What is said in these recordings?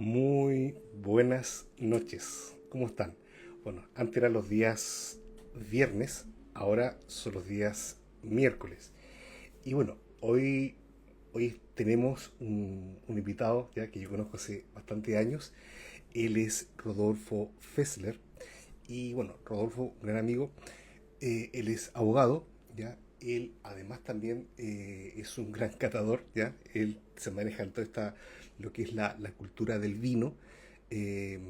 Muy buenas noches. ¿Cómo están? Bueno, antes eran los días viernes, ahora son los días miércoles. Y bueno, hoy tenemos un invitado ya que yo conozco hace bastante años. Él es Rodolfo Fessler. Y bueno, Rodolfo, un gran amigo. Él es abogado, ¿ya? Él además también es un gran catador, ¿ya? Él se maneja en toda lo que es la cultura del vino. Eh,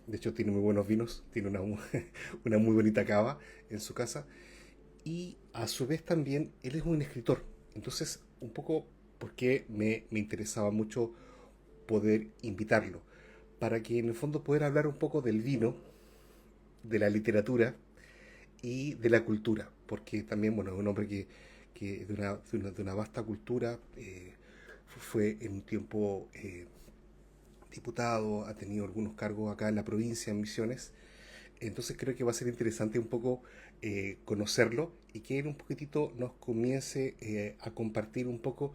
de hecho, tiene muy buenos vinos, tiene una muy bonita cava en su casa. Y a su vez también él es un escritor. Entonces, un poco porque me interesaba mucho poder invitarlo, para que en el fondo poder hablar un poco del vino, de la literatura y de la cultura, porque también, bueno, es un hombre que de una vasta cultura, fue en un tiempo diputado, ha tenido algunos cargos acá en la provincia, en Misiones. Entonces creo que va a ser interesante un poco conocerlo y que él un poquitito nos comience a compartir un poco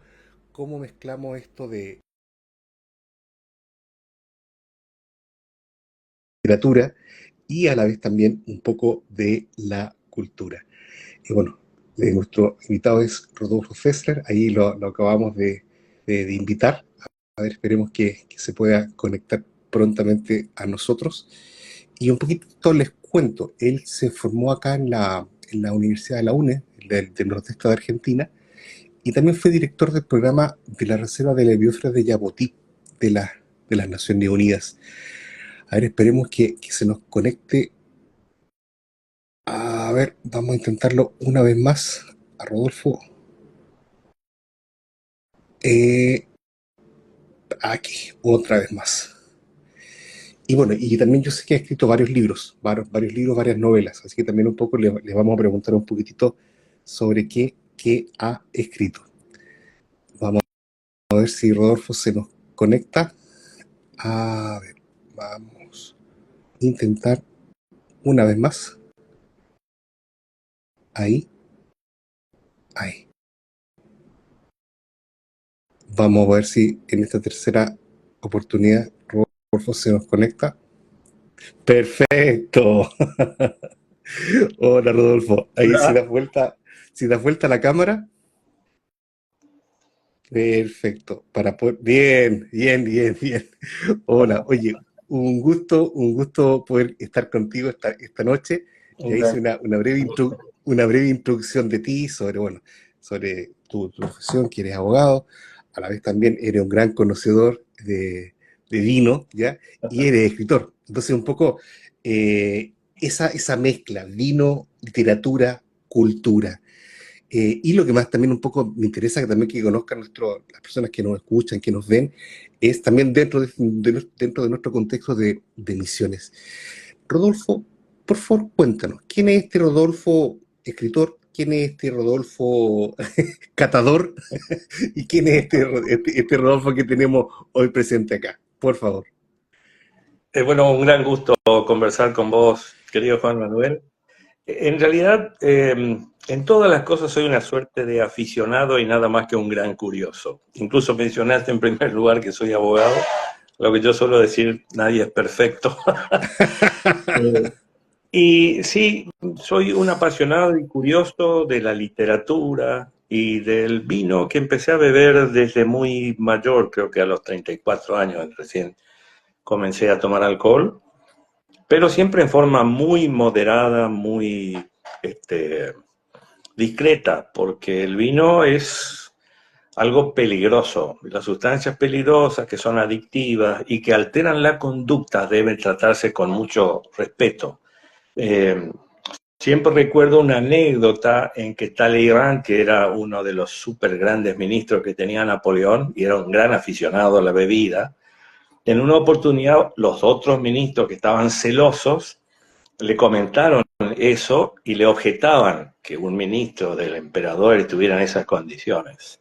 cómo mezclamos esto de literatura y a la vez también un poco de la cultura. Y bueno, nuestro invitado es Rodolfo Fessler, ahí lo acabamos de invitar. A ver, esperemos que se pueda conectar prontamente a nosotros. Y un poquito les cuento, él se formó acá en la Universidad de la UNE, del Nordeste de Argentina, y también fue director del programa de la Reserva de la Biosfera de Yabotí, de, de las Naciones Unidas. A ver, esperemos que se nos conecte. A ver, vamos a intentarlo una vez más a Rodolfo. Eh, Aquí, otra vez más. Y bueno, y también yo sé que ha escrito varios libros, varias novelas, así que también un poco le vamos a preguntar un poquitito sobre qué ha escrito. Vamos a ver si Rodolfo se nos conecta. A ver, vamos a intentar una vez más. Ahí, ahí. Vamos a ver si en esta tercera oportunidad Rodolfo se nos conecta. Perfecto. Hola Rodolfo. Ahí Hola. si das vuelta la cámara. Perfecto. Bien, bien, bien, bien. Hola, oye, un gusto poder estar contigo esta noche. Ya hice Igual, una breve introducción de ti sobre, bueno, sobre tu profesión, que eres abogado. A la vez también eres un gran conocedor de vino, ¿ya? Y eres escritor. Entonces, un poco esa mezcla, vino, literatura, cultura. Y lo que más también un poco me interesa que también que conozcan las personas que nos escuchan, que nos ven, es también dentro de nuestro contexto de misiones. Rodolfo, por favor, cuéntanos, ¿quién es este Rodolfo escritor? ¿Quién es este Rodolfo catador? ¿Y quién es este Rodolfo que tenemos hoy presente acá? Por favor. bueno, un gran gusto conversar con vos, querido Juan Manuel. En realidad, en todas las cosas soy una suerte de aficionado y nada más que un gran curioso. Incluso mencionaste en primer lugar que soy abogado, lo que yo suelo decir, nadie es perfecto. Y sí, soy un apasionado y curioso de la literatura y del vino que empecé a beber desde muy mayor, creo que a los 34 años recién comencé a tomar alcohol, pero siempre en forma muy moderada, muy este, discreta, porque el vino es algo peligroso. Las sustancias peligrosas que son adictivas y que alteran la conducta deben tratarse con mucho respeto. Eh, Siempre recuerdo una anécdota en que Talleyrand, que era uno de los súper grandes ministros que tenía Napoleón y era un gran aficionado a la bebida, en una oportunidad los otros ministros que estaban celosos le comentaron eso y le objetaban que un ministro del emperador estuviera en esas condiciones.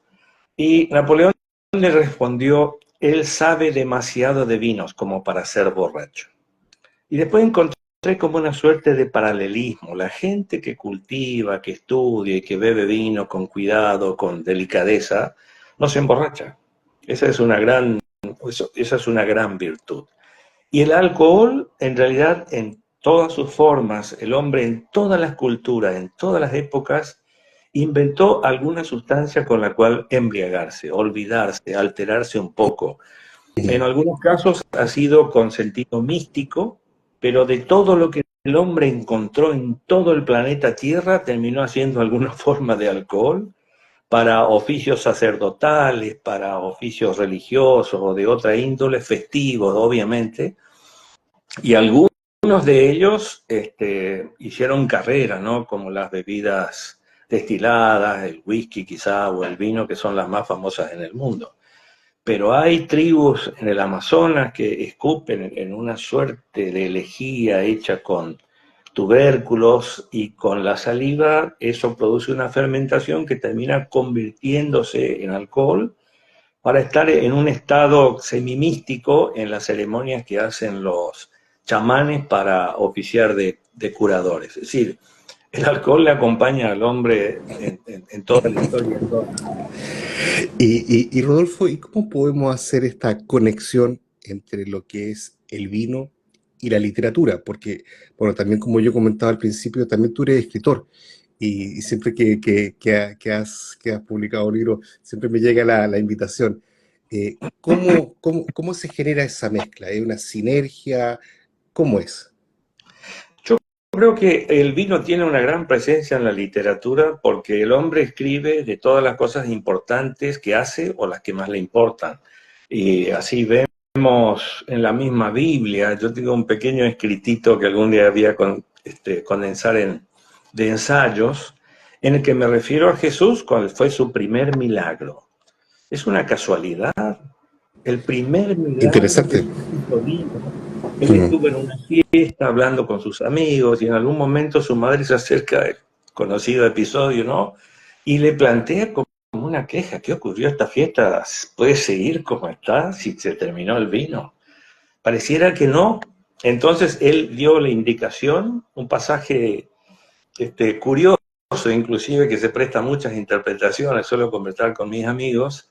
Y Napoleón le respondió, él sabe demasiado de vinos como para ser borracho. Y después encontré como una suerte de paralelismo. La gente que cultiva, que estudia y que bebe vino con cuidado, con delicadeza, no se emborracha. Esa es esa es una gran virtud. Y el alcohol, en realidad, en todas sus formas, el hombre en todas las culturas, en todas las épocas, inventó alguna sustancia con la cual embriagarse, olvidarse, alterarse un poco. En algunos casos ha sido con sentido místico, pero de todo lo que el hombre encontró en todo el planeta Tierra, terminó haciendo alguna forma de alcohol para oficios sacerdotales, para oficios religiosos o de otra índole, festivos, obviamente, y algunos de ellos hicieron carrera, ¿no? Como las bebidas destiladas, el whisky quizá o el vino, que son las más famosas en el mundo. Pero hay tribus en el Amazonas que escupen en una suerte de lejía hecha con tubérculos y con la saliva, eso produce una fermentación que termina convirtiéndose en alcohol para estar en un estado semimístico en las ceremonias que hacen los chamanes para oficiar de curadores. Es decir, el alcohol le acompaña al hombre en toda la historia. Y Rodolfo, ¿y cómo podemos hacer esta conexión entre lo que es el vino y la literatura? Porque, bueno, también como yo comentaba al principio, también tú eres escritor y siempre que has publicado un libro, siempre me llega la invitación. ¿Cómo se genera esa mezcla? ¿Es una sinergia? ¿Cómo es? Yo creo que el vino tiene una gran presencia en la literatura porque el hombre escribe de todas las cosas importantes que hace o las que más le importan. Y así vemos en la misma Biblia, yo tengo un pequeño escritito que algún día había condensar de ensayos, en el que me refiero a Jesús cuando fue su primer milagro. Es una casualidad. El primer milagro que Interesante. hizo vino. Él Mm. estuvo en una fiesta hablando con sus amigos y en algún momento su madre se acerca al conocido episodio, ¿no? Y le plantea como una queja. ¿Qué ocurrió esta fiesta? ¿Puede seguir como está si se terminó el vino? Pareciera que no. Entonces él dio la indicación, un pasaje curioso, inclusive que se presta a muchas interpretaciones, suelo conversar con mis amigos,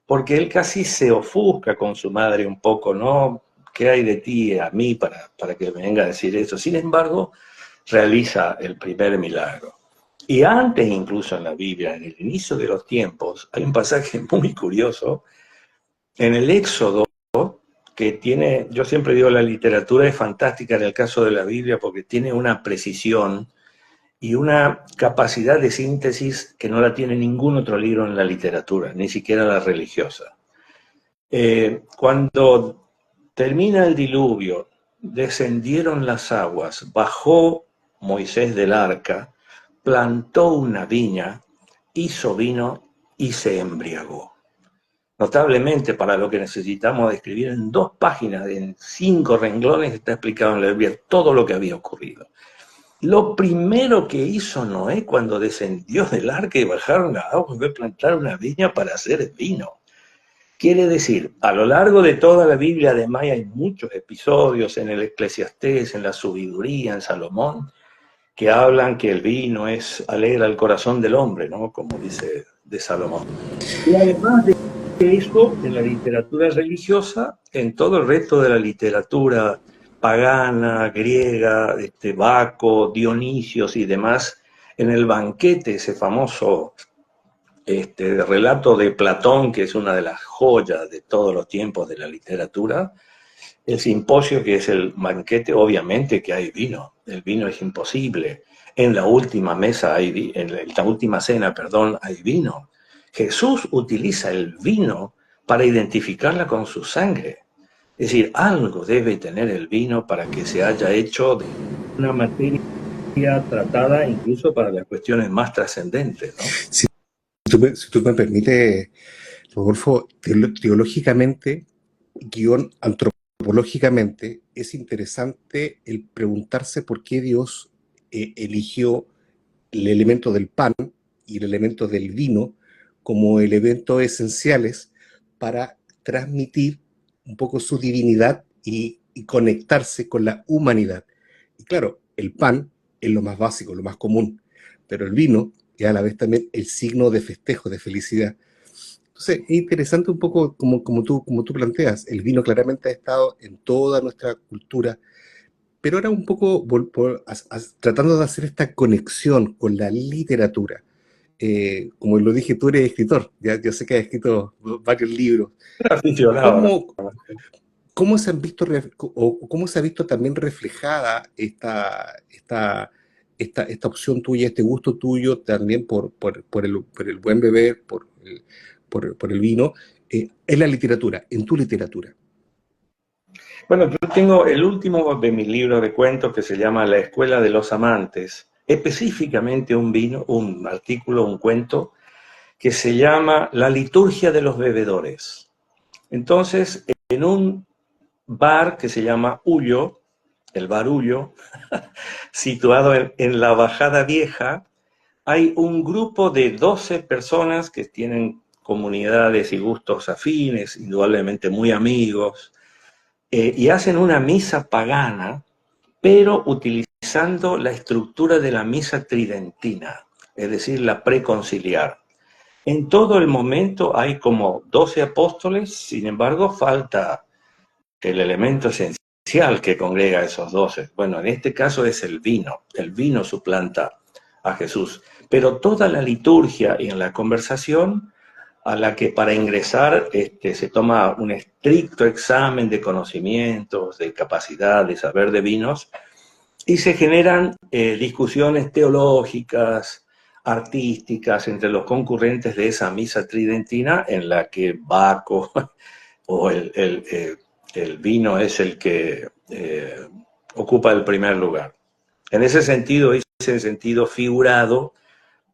porque él casi se ofusca con su madre un poco, ¿no? ¿Qué hay de ti a mí para que me venga a decir eso? Sin embargo, realiza el primer milagro. Y antes incluso en la Biblia, en el inicio de los tiempos, hay un pasaje muy curioso en el Éxodo que tiene, yo siempre digo, la literatura es fantástica en el caso de la Biblia porque tiene una precisión y una capacidad de síntesis que no la tiene ningún otro libro en la literatura, ni siquiera la religiosa. Cuando termina el diluvio, descendieron las aguas, bajó Moisés del arca, plantó una viña, hizo vino y se embriagó. Notablemente, para lo que necesitamos describir en 2 páginas, en 5 renglones, está explicado en la Biblia todo lo que había ocurrido. Lo primero que hizo Noé cuando descendió del arca y bajaron las aguas fue plantar una viña para hacer vino. Quiere decir, a lo largo de toda la Biblia, además hay muchos episodios en el Eclesiastés, en la Sabiduría, en Salomón, que hablan que el vino alegra el corazón del hombre, ¿no? Como dice de Salomón. Y además de eso, en la literatura religiosa, en todo el resto de la literatura pagana, griega, Baco, Dionisios y demás, en el banquete, ese famoso relato de Platón, que es una de las joyas de todos los tiempos de la literatura, el simposio, que es el banquete, obviamente que hay vino, el vino es imposible. En la última mesa, en la última cena, perdón, hay vino. Jesús utiliza el vino para identificarla con su sangre. Es decir, algo debe tener el vino para que se haya hecho de una materia tratada incluso para las cuestiones más trascendentes, ¿no? Si tú me permites, Rodolfo, teológicamente, guión antropológicamente, es interesante el preguntarse por qué Dios eligió el elemento del pan y el elemento del vino como elementos esenciales para transmitir un poco su divinidad y conectarse con la humanidad. Y claro, el pan es lo más básico, lo más común, pero el vino es a la vez también el signo de festejo, de felicidad. Entonces, es interesante un poco como tú planteas, el vino claramente ha estado en toda nuestra cultura, pero ahora un poco tratando de hacer esta conexión con la literatura. Como lo dije, tú eres escritor, ya, yo sé que has escrito varios libros. Aficionado, ¿no? ¿Cómo, cómo se han visto o cómo se ha visto también reflejada esta opción tuya, este gusto tuyo también por el buen beber, por el vino, en la literatura, en tu literatura? Bueno, yo tengo el último de mis libros de cuentos que se llama La Escuela de los Amantes, específicamente un vino, un artículo, un cuento que se llama La liturgia de los bebedores. Entonces, en un bar que se llama Ullo, el bar Ullo, situado en la Bajada Vieja, hay un grupo de 12 personas que tienen comunidades y gustos afines, indudablemente muy amigos, y hacen una misa pagana, pero utilizando la estructura de la misa tridentina, es decir, la preconciliar. En todo el momento hay como 12 apóstoles, sin embargo falta el elemento esencial que congrega a esos 12. Bueno, en este caso es el vino suplanta a Jesús, pero toda la liturgia y en la conversación a la que para ingresar se toma un estricto examen de conocimientos, de capacidad, de saber de vinos, y se generan discusiones teológicas, artísticas entre los concurrentes de esa misa tridentina en la que Baco o el vino es el que ocupa el primer lugar. En ese sentido, ese sentido figurado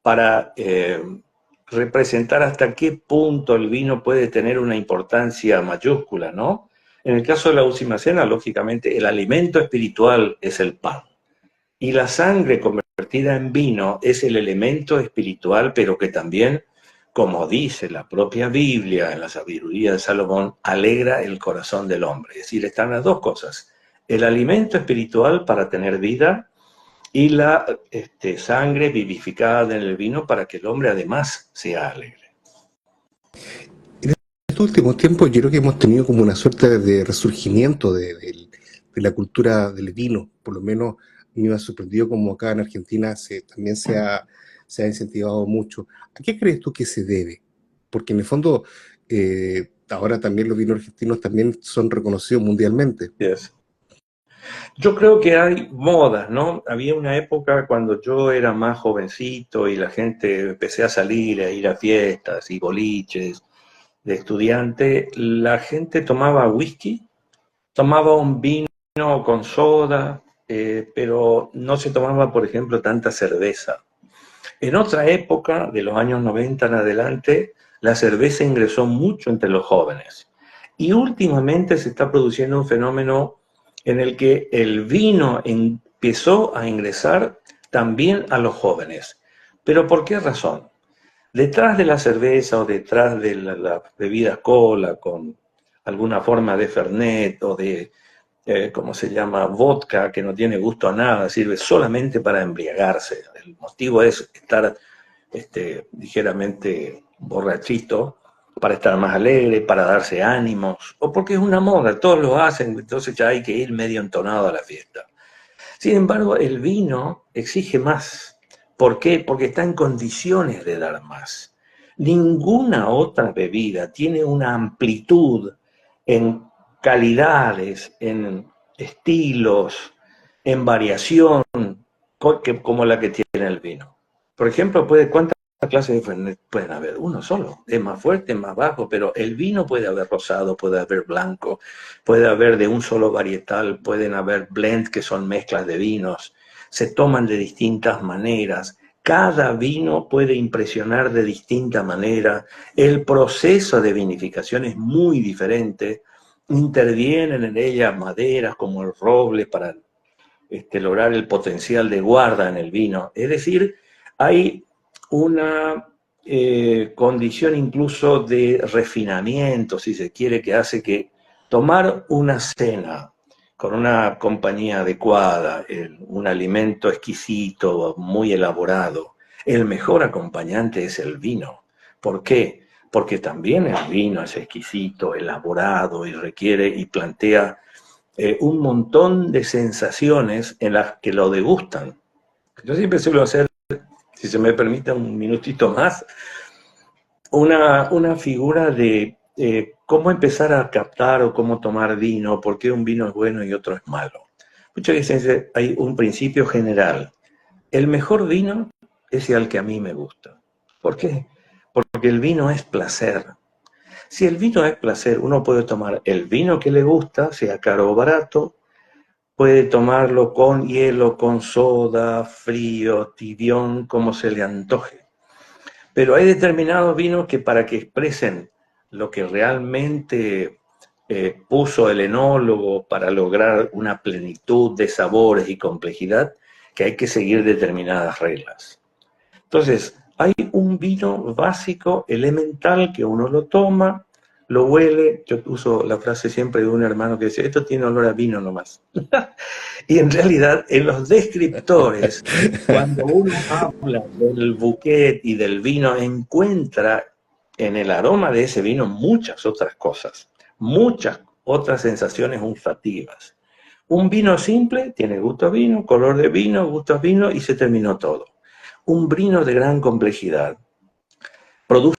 para representar hasta qué punto el vino puede tener una importancia mayúscula, ¿no? En el caso de la última cena, lógicamente, el alimento espiritual es el pan. Y la sangre convertida en vino es el elemento espiritual, pero que también, como dice la propia Biblia en la sabiduría de Salomón, alegra el corazón del hombre. Es decir, están las dos cosas. El alimento espiritual para tener vida y la sangre vivificada en el vino para que el hombre además sea alegre. En estos últimos tiempos yo creo que hemos tenido como una suerte de resurgimiento de la cultura del vino, por lo menos me ha sorprendido como acá en Argentina también se ha incentivado mucho. ¿A qué crees tú que se debe? Porque en el fondo ahora también los vinos argentinos también son reconocidos mundialmente. Yes. Yo creo que hay modas, ¿no? Había una época cuando yo era más jovencito y la gente empecé a salir, a ir a fiestas y boliches de estudiante, la gente tomaba whisky, tomaba un vino con soda, pero no se tomaba, por ejemplo, tanta cerveza. En otra época, de los años 90 en adelante, la cerveza ingresó mucho entre los jóvenes. Y últimamente se está produciendo un fenómeno en el que el vino empezó a ingresar también a los jóvenes. ¿Pero por qué razón? Detrás de la cerveza o detrás de la bebida cola con alguna forma de fernet o de, ¿cómo se llama?, vodka, que no tiene gusto a nada, sirve solamente para embriagarse. El motivo es estar ligeramente borrachito, para estar más alegre, para darse ánimos, o porque es una moda, todos lo hacen, entonces ya hay que ir medio entonado a la fiesta. Sin embargo, el vino exige más. ¿Por qué? Porque está en condiciones de dar más. Ninguna otra bebida tiene una amplitud en calidades, en estilos, en variación, como la que tiene el vino. Por ejemplo, ¿cuántas clases de Fernet pueden haber? Uno solo. Es más fuerte, es más bajo, pero el vino puede haber rosado, puede haber blanco, puede haber de un solo varietal, pueden haber blends que son mezclas de vinos, se toman de distintas maneras. Cada vino puede impresionar de distinta manera. El proceso de vinificación es muy diferente. Intervienen en ella maderas como el roble para lograr el potencial de guarda en el vino. Es decir, hay una condición incluso de refinamiento, si se quiere, que hace que tomar una cena con una compañía adecuada, un alimento exquisito, muy elaborado, el mejor acompañante es el vino. ¿Por qué? porque también el vino es exquisito, elaborado y requiere y plantea un montón de sensaciones en las que lo degustan. Yo siempre suelo hacer, si se me permite un minutito más, una figura de cómo empezar a captar o cómo tomar vino, por qué un vino es bueno y otro es malo. Muchas veces hay un principio general. El mejor vino es el que a mí me gusta. ¿Por qué? Porque el vino es placer. Si el vino es placer, uno puede tomar el vino que le gusta, sea caro o barato, puede tomarlo con hielo, con soda, frío, tibión, como se le antoje. Pero hay determinados vinos que para que expresen lo que realmente puso el enólogo para lograr una plenitud de sabores y complejidad, que hay que seguir determinadas reglas. Entonces, hay un vino básico, elemental, que uno lo toma, lo huele. Yo uso la frase siempre de un hermano que dice, esto tiene olor a vino nomás. Y en realidad, en los descriptores, cuando uno habla del bouquet y del vino, encuentra en el aroma de ese vino muchas otras cosas, muchas otras sensaciones olfativas. Un vino simple tiene gusto a vino, color de vino, gusto a vino y se terminó todo. Un vino de gran complejidad produce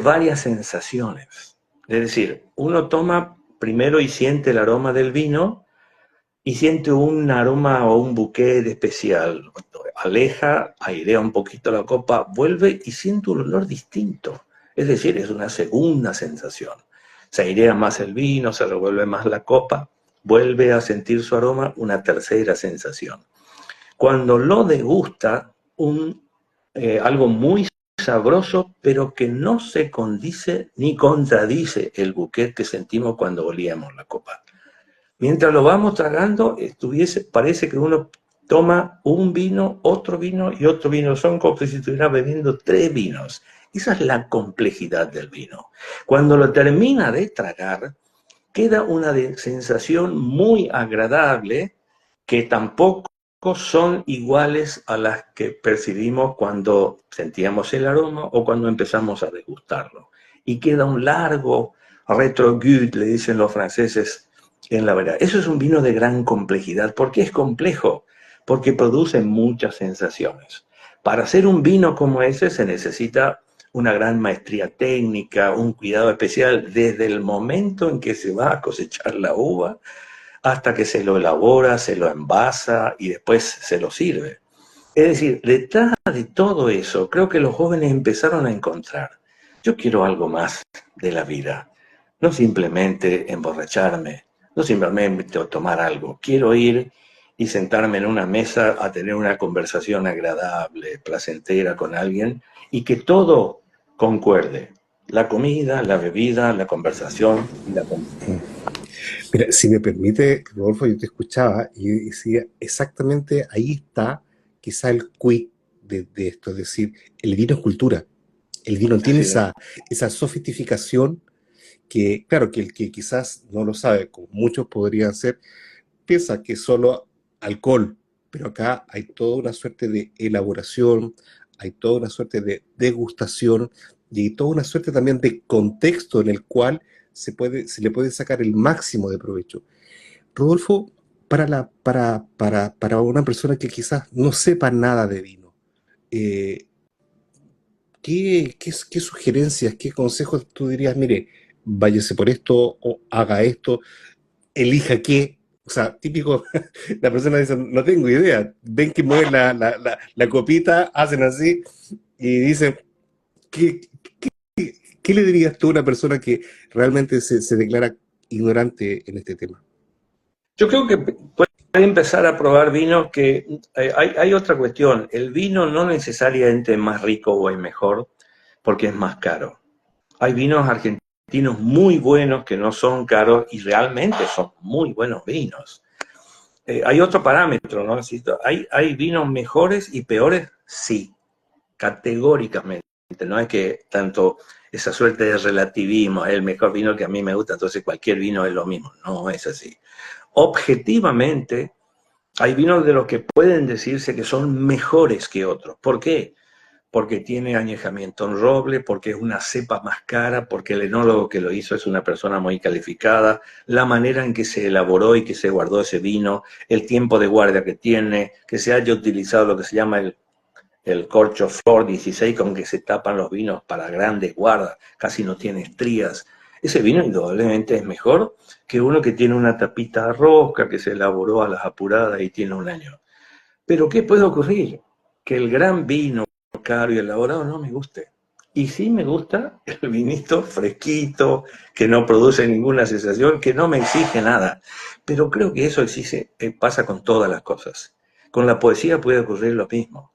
varias sensaciones. Es decir, uno toma primero y siente el aroma del vino y siente un aroma o un bouquet especial. Aleja, airea un poquito la copa, vuelve y siente un olor distinto. Es decir, es una segunda sensación. Se airea más el vino, se revuelve más la copa, vuelve a sentir su aroma, una tercera sensación. Cuando lo degusta, algo muy sabroso, pero que no se condice ni contradice el bouquet que sentimos cuando olíamos la copa. Mientras lo vamos tragando, parece que uno toma un vino y otro vino. Son como si estuviera bebiendo 3 vinos. Esa es la complejidad del vino. Cuando lo termina de tragar, queda una sensación muy agradable que tampoco son iguales a las que percibimos cuando sentíamos el aroma o cuando empezamos a degustarlo. Y queda un largo retrogut, le dicen los franceses, en la verdad. Eso es un vino de gran complejidad. ¿Por qué es complejo? Porque produce muchas sensaciones. Para hacer un vino como ese se necesita una gran maestría técnica, un cuidado especial desde el momento en que se va a cosechar la uva hasta que se lo elabora, se lo envasa y después se lo sirve. Es decir, detrás de todo eso, creo que los jóvenes empezaron a encontrar, yo quiero algo más de la vida, no simplemente emborracharme, no simplemente tomar algo, quiero ir y sentarme en una mesa a tener una conversación agradable, placentera con alguien y que todo concuerde, la comida, la bebida, la conversación y la compañía. Mira, si me permite, Rodolfo, yo te escuchaba y yo decía exactamente ahí está quizá el quid de esto, es decir, el vino es cultura, el vino tiene Así es. esa sofisticación que, claro, que el que quizás no lo sabe, como muchos podrían ser, piensa que es solo alcohol, pero acá hay toda una suerte de elaboración, hay toda una suerte de degustación y hay toda una suerte también de contexto en el cual se le puede sacar el máximo de provecho. Rodolfo, para una persona que quizás no sepa nada de vino, eh, ¿qué sugerencias, qué consejos tú dirías? Mire, váyase por esto o haga esto, elija qué. O sea, típico, la persona dice, no tengo idea. Ven que mueven la copita, hacen así y dicen, ¿qué, ¿qué le dirías tú a una persona que realmente se declara ignorante en este tema? Yo creo que puede empezar a probar vinos que hay otra cuestión. El vino no necesariamente es más rico o es mejor porque es más caro. Hay vinos argentinos muy buenos que no son caros y realmente son muy buenos vinos. Hay otro parámetro, ¿no? ¿Hay vinos mejores y peores? Sí, categóricamente. No es que tanto esa suerte de relativismo, el mejor vino que a mí me gusta, entonces cualquier vino es lo mismo. No es así. Objetivamente, hay vinos de los que pueden decirse que son mejores que otros. ¿Por qué? porque tiene añejamiento en roble, porque es una cepa más cara, porque el enólogo que lo hizo es una persona muy calificada, la manera en que se elaboró y que se guardó ese vino, el tiempo de guardia que tiene, que se haya utilizado lo que se llama el corcho flor 16 con que se tapan los vinos para grandes guardas, casi no tiene estrías. Ese vino indudablemente es mejor que uno que tiene una tapita de rosca, que se elaboró a las apuradas y tiene un año. Pero ¿qué puede ocurrir? Que el gran vino caro y elaborado no me guste. Y sí me gusta el vinito fresquito, que no produce ninguna sensación, que no me exige nada. Pero creo que eso exige, pasa con todas las cosas. Con la poesía puede ocurrir lo mismo.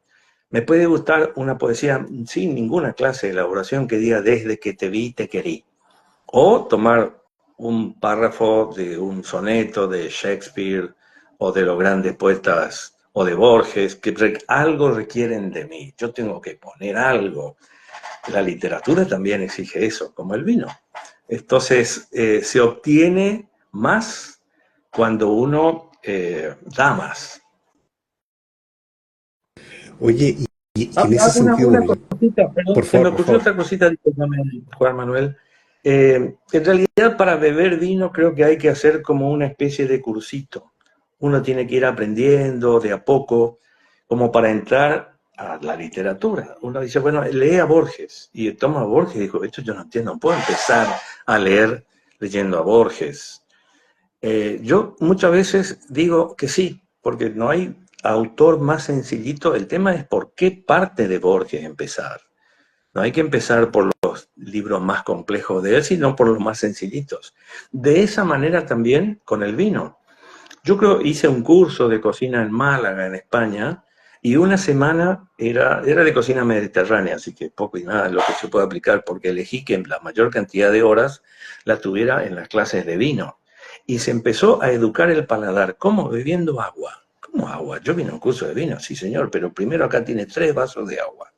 Me puede gustar una poesía sin ninguna clase de elaboración que diga desde que te vi, te querí. O tomar un párrafo de un soneto de Shakespeare o de los grandes poetas o de Borges, que algo requieren de mí. Yo tengo que poner algo. La literatura también exige eso, como el vino. Entonces, se obtiene más cuando uno da más. Oye, y en ese sentido, Una bueno, cosita, perdón, por se me favor, por ocurrió favor. otra cosita, discúlpame, Juan Manuel. En realidad, para beber vino creo que hay que hacer como una especie de cursito. Uno tiene que ir aprendiendo de a poco, como para entrar a la literatura. Uno dice, bueno, lee a Borges. Y toma a Borges y dijo, esto yo no entiendo, no puedo empezar a leer leyendo a Borges. Yo muchas veces digo que sí, porque no hay autor más sencillito. El tema es por qué parte de Borges empezar. No hay que empezar por los libros más complejos de él, sino por los más sencillitos. De esa manera también con el vino. Yo creo hice un curso de cocina en Málaga, en España, y una semana era de cocina mediterránea, así que poco y nada es lo que se puede aplicar, porque elegí que la mayor cantidad de horas la tuviera en las clases de vino. Y se empezó a educar el paladar, ¿cómo? Bebiendo agua. ¿Cómo agua? Yo vine a un curso de vino, sí señor, pero primero acá tiene 3 vasos de agua.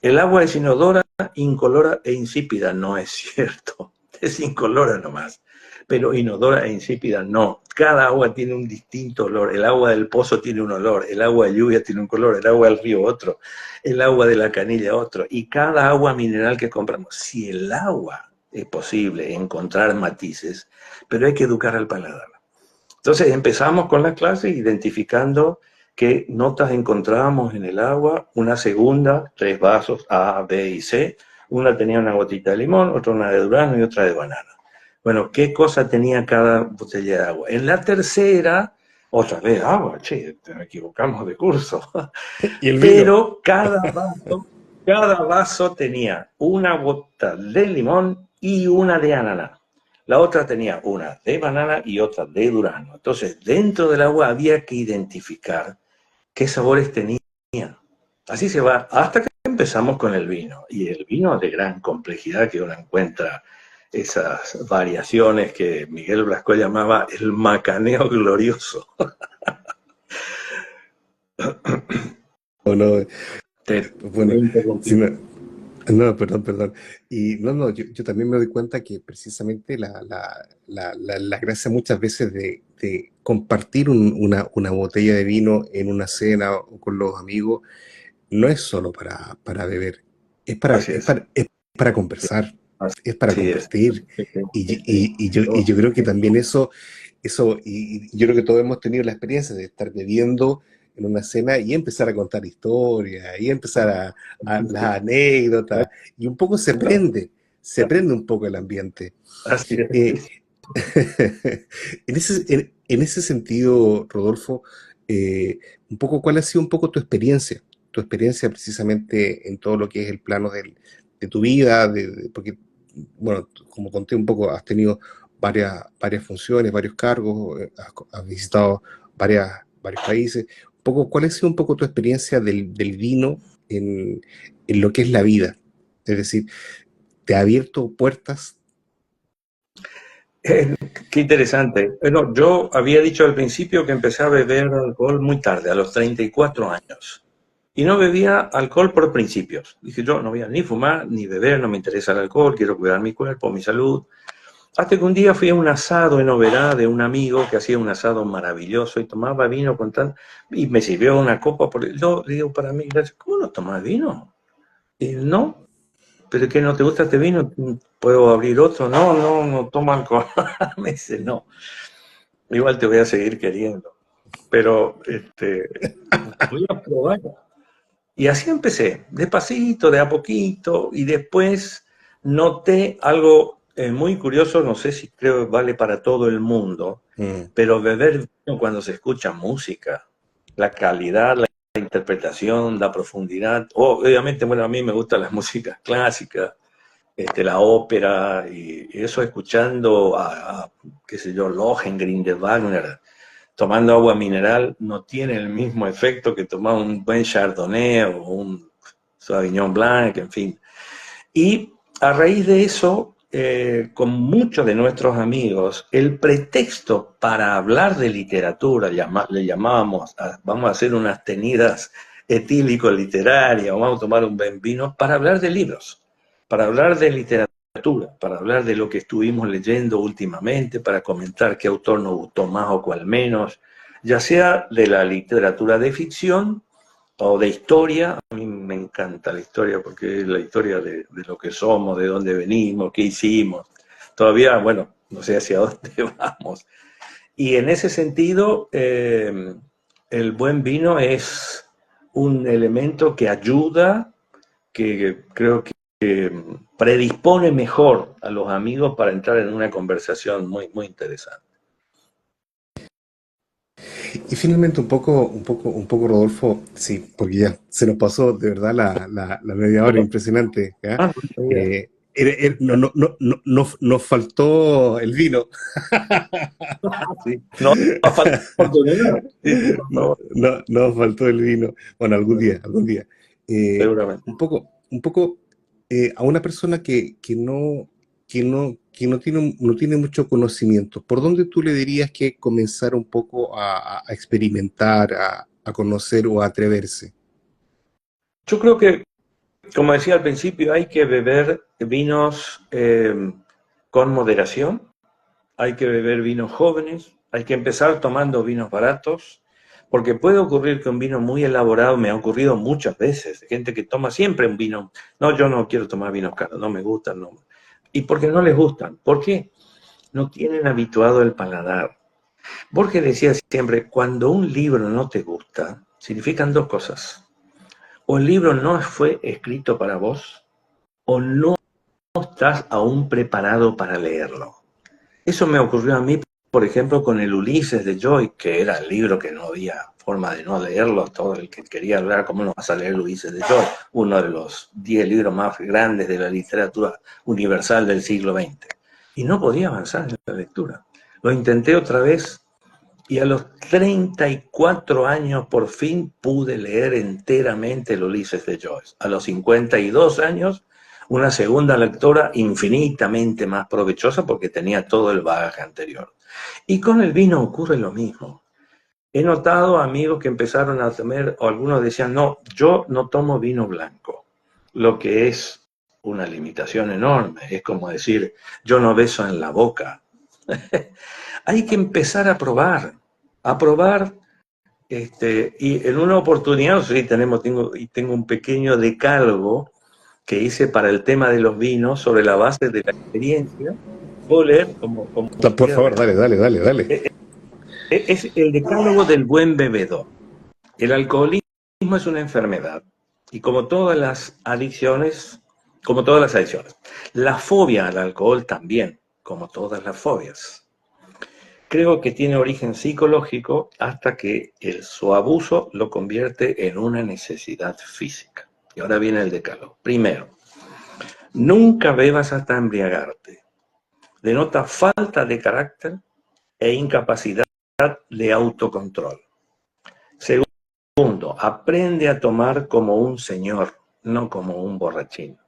El agua es inodora, incolora e insípida, no es cierto. Es incolora nomás, pero inodora e insípida no. Cada agua tiene un distinto olor. El agua del pozo tiene un olor, el agua de lluvia tiene un color, el agua del río otro, el agua de la canilla otro. Y cada agua mineral que compramos, si el agua es posible encontrar matices, pero hay que educar al paladar. Entonces empezamos con la clase identificando qué notas encontrábamos en el agua, una segunda, 3 vasos A, B y C, una tenía una gotita de limón, otra una de durazno y otra de banana. Bueno, ¿qué cosa tenía cada botella de agua? En la tercera, otra vez agua, che, te equivocamos de curso. Y el vino. Pero cada vaso tenía una gota de limón y una de ananá. La otra tenía una de banana y otra de durazno. Entonces, dentro del agua había que identificar qué sabores tenía. Así se va hasta que empezamos con el vino. Y el vino de gran complejidad que uno encuentra esas variaciones que Miguel Blasco llamaba el macaneo glorioso. O no, Me bueno, si interrumpí. no, no, perdón, perdón. Y no, no, yo también me doy cuenta que precisamente la gracia muchas veces de compartir una botella de vino en una cena o con los amigos no es solo para beber, es Así es. es para conversar, es para Así es. compartir. Y yo creo que también eso y yo creo que todos hemos tenido la experiencia de estar bebiendo en una cena y empezar a contar historias, y empezar a las anécdotas, y un poco se prende un poco el ambiente. Así Eh, es. en ese sentido, Rodolfo, un poco, ¿cuál ha sido un poco tu experiencia precisamente en todo lo que es el plano de tu vida? Porque, bueno, como conté un poco, has tenido varias funciones, varios cargos, has visitado varios países. Un poco, ¿cuál ha sido un poco tu experiencia del vino en lo que es la vida? Es decir, ¿te ha abierto puertas? Qué interesante. Bueno, yo había dicho al principio que empecé a beber alcohol muy tarde, a los 34 años. Y no bebía alcohol por principios. Dije yo, no voy a ni fumar, ni beber, no me interesa el alcohol, quiero cuidar mi cuerpo, mi salud. Hasta que un día fui a un asado en Oberá de un amigo que hacía un asado maravilloso y tomaba vino con tal... Y me sirvió una copa. Yo le digo para mí, ¿cómo no tomas vino? No, pero ¿qué no te gusta este vino? ¿Puedo abrir otro? No, no, no toma alcohol. Me dice, no, igual te voy a seguir queriendo, pero voy a probar. Y así empecé, despacito, de a poquito, y después noté algo muy curioso, no sé si creo que vale para todo el mundo, Mm. pero beber vino cuando se escucha música, la calidad, la interpretación, la profundidad, obviamente, bueno, a mí me gustan las músicas clásicas, la ópera, y eso escuchando qué sé yo, Lohengrin de Wagner, tomando agua mineral, no tiene el mismo efecto que tomar un buen Chardonnay o un Sauvignon Blanc, en fin. Y a raíz de eso, con muchos de nuestros amigos, el pretexto para hablar de literatura, le llamábamos, vamos a hacer unas tenidas etílico-literarias, o vamos a tomar un buen vino, para hablar de libros, para hablar de literatura, para hablar de lo que estuvimos leyendo últimamente, para comentar qué autor nos gustó más o cuál menos, ya sea de la literatura de ficción o de historia. A mí me encanta la historia porque es la historia de lo que somos, de dónde venimos, qué hicimos. Todavía, bueno, no sé hacia dónde vamos. Y en ese sentido, el buen vino es un elemento que ayuda, que creo que predispone mejor a los amigos para entrar en una conversación muy, muy interesante. Y finalmente Rodolfo, sí, porque ya se nos pasó de verdad la media hora impresionante, ¿ya? Ah, no sabía. Nos faltó el vino. Sí. No, no falta oportunidad. Sí, sí, por No, favor. nos faltó el vino. Bueno, algún día, algún día. Seguramente. Un poco a una persona no tiene mucho conocimiento, ¿por dónde tú le dirías que comenzar un poco a experimentar, a conocer o a atreverse? Yo creo que, como decía al principio, hay que beber vinos con moderación, hay que beber vinos jóvenes, hay que empezar tomando vinos baratos, porque puede ocurrir que un vino muy elaborado, me ha ocurrido muchas veces, gente que toma siempre un vino, no, yo no quiero tomar vinos caros, no me gustan, no. ¿Y por qué no les gustan? ¿Por qué? No tienen habituado el paladar. Borges decía siempre, cuando un libro no te gusta, significan dos cosas. O el libro no fue escrito para vos, o no estás aún preparado para leerlo. Eso me ocurrió a mí, por ejemplo, con el Ulises de Joyce, que era el libro que no había forma de no leerlo. Todo el que quería hablar, ¿cómo no vas a leer el Ulises de Joyce? Uno de los 10 libros más grandes de la literatura universal del siglo XX. Y no podía avanzar en la lectura. Lo intenté otra vez y a los 34 años por fin pude leer enteramente el Ulises de Joyce. A los 52 años, una segunda lectora infinitamente más provechosa porque tenía todo el bagaje anterior. Y con el vino ocurre lo mismo. He notado amigos que empezaron a tomar, o algunos decían, no, yo no tomo vino blanco, lo que es una limitación enorme. Es como decir, yo no beso en la boca. Hay que empezar a probar, y en una oportunidad, no sé si tengo un pequeño decálogo que hice para el tema de los vinos sobre la base de la experiencia. Puedo leer como Por favor, cierre. dale, dale, dale, dale. Es el decálogo del buen bebedor. El alcoholismo es una enfermedad y como todas las adicciones, la fobia al alcohol también, como todas las fobias. Creo que tiene origen psicológico hasta que su abuso lo convierte en una necesidad física. Y ahora viene el decálogo. Primero, nunca bebas hasta embriagarte. Denota falta de carácter e incapacidad de autocontrol. Segundo, aprende a tomar como un señor, no como un borrachín.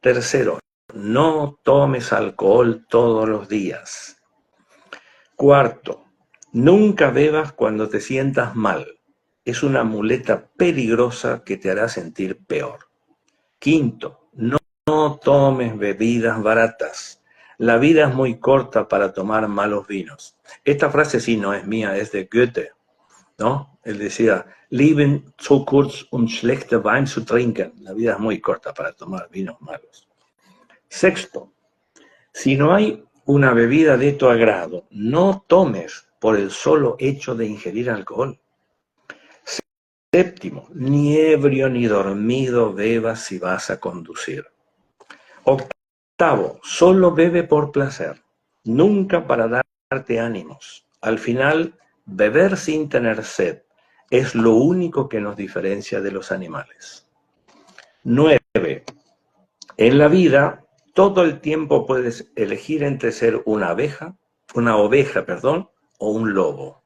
Tercero, no tomes alcohol todos los días. Cuarto, nunca bebas cuando te sientas mal. Es una muleta peligrosa que te hará sentir peor. Quinto, no tomes bebidas baratas. La vida es muy corta para tomar malos vinos. Esta frase sí no es mía, es de Goethe. ¿no? Él decía, Leben zu kurz, um schlechte Wein zu trinken. La vida es muy corta para tomar vinos malos. Sexto, si no hay una bebida de tu agrado, no tomes por el solo hecho de ingerir alcohol. Séptimo, ni ebrio ni dormido bebas si vas a conducir. Octavo, solo bebe por placer, nunca para darte ánimos. Al final, beber sin tener sed es lo único que nos diferencia de los animales. 9. En la vida, todo el tiempo puedes elegir entre ser una oveja, o un lobo.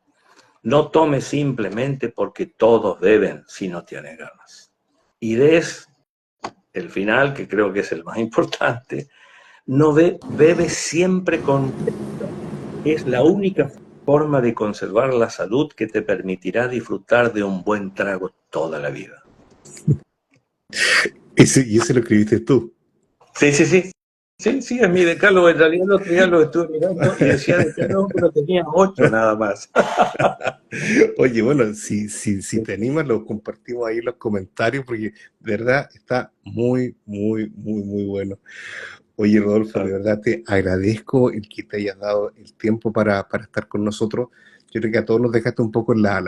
No tomes simplemente porque todos beben si no tienes ganas. Y el final, que creo que es el más importante, no bebe siempre contento. Es la única forma de conservar la salud que te permitirá disfrutar de un buen trago toda la vida. Y ese lo escribiste tú. Sí. Sí, es mi decálogo. En realidad el otro día lo estuve mirando y decía decálogo, pero tenía 8 nada más. Oye, bueno, si te animas, lo compartimos ahí en los comentarios porque de verdad está muy, muy, muy, muy bueno. Oye, Rodolfo, de verdad te agradezco el que te hayas dado el tiempo para estar con nosotros. Yo creo que a todos nos dejaste un poco las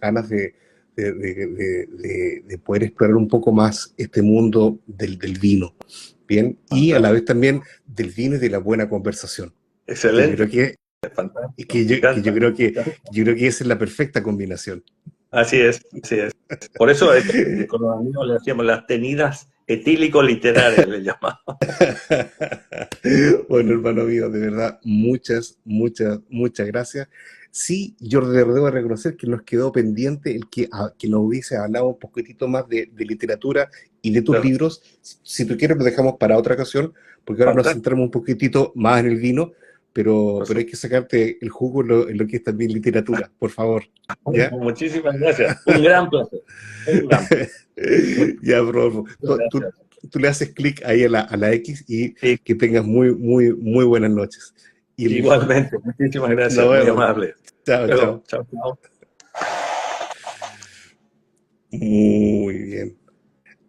ganas de poder explorar un poco más este mundo del vino, ¿bien? Y a la vez también del vino y de la buena conversación. Que yo creo Excelente. Fantástico. yo creo que esa es la perfecta combinación. Así es. Por eso con los amigos le hacíamos las tenidas etílico-literarias, le llamamos. Bueno, hermano mío, de verdad, muchas, muchas, muchas gracias. Sí, yo debo reconocer que nos quedó pendiente el que nos hubiese hablado un poquitito más de literatura y de tus Claro. libros. Si tú quieres, lo dejamos para otra ocasión, porque ahora nos Fantástico. centramos un poquitito más en el vino, pero hay que sacarte el jugo en lo que es también literatura, por favor. ¿Ya? Muchísimas gracias. Un gran placer. Ya, bro. Gracias. Tú le haces clic ahí a la X y Sí, que tengas muy, muy, muy buenas noches. Y igualmente. Muchísimas nos gracias. Muy vemos. amable. Chao, Luego. chao. Chao. Muy bien.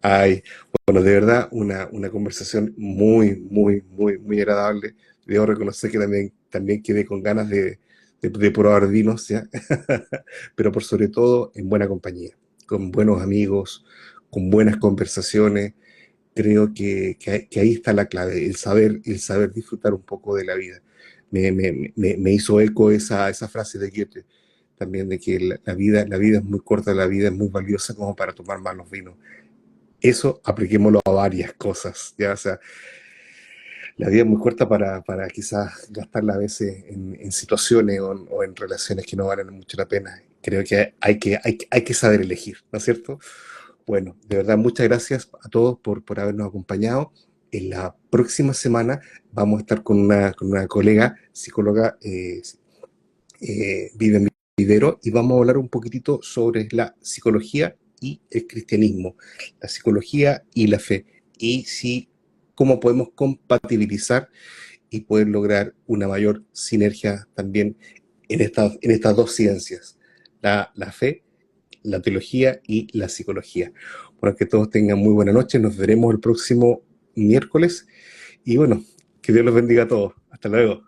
Ay, bueno, de verdad, una conversación muy, muy, muy, muy agradable. Debo reconocer que también quedé con ganas de probar vinos, ¿ya? Pero por sobre todo en buena compañía, con buenos amigos, con buenas conversaciones. Creo que ahí está la clave, el saber disfrutar un poco de la vida. Me hizo eco esa frase de Goethe, también de que la vida es muy corta, la vida es muy valiosa como para tomar malos vinos. Eso apliquémoslo a varias cosas, ya, o sea, la vida es muy corta para quizás gastarla a veces en situaciones o en relaciones que no valen mucho la pena. Creo que hay que saber elegir, ¿no es cierto? Bueno, de verdad, muchas gracias a todos por habernos acompañado. En la próxima semana vamos a estar con una colega psicóloga, Vivian Vivero, y vamos a hablar un poquitito sobre la psicología y el cristianismo, la psicología y la fe, y si cómo podemos compatibilizar y poder lograr una mayor sinergia también en estas dos ciencias, la fe, la teología y la psicología. Bueno, que todos tengan muy buena noche, nos veremos el próximo miércoles y bueno, que Dios los bendiga a todos. Hasta luego.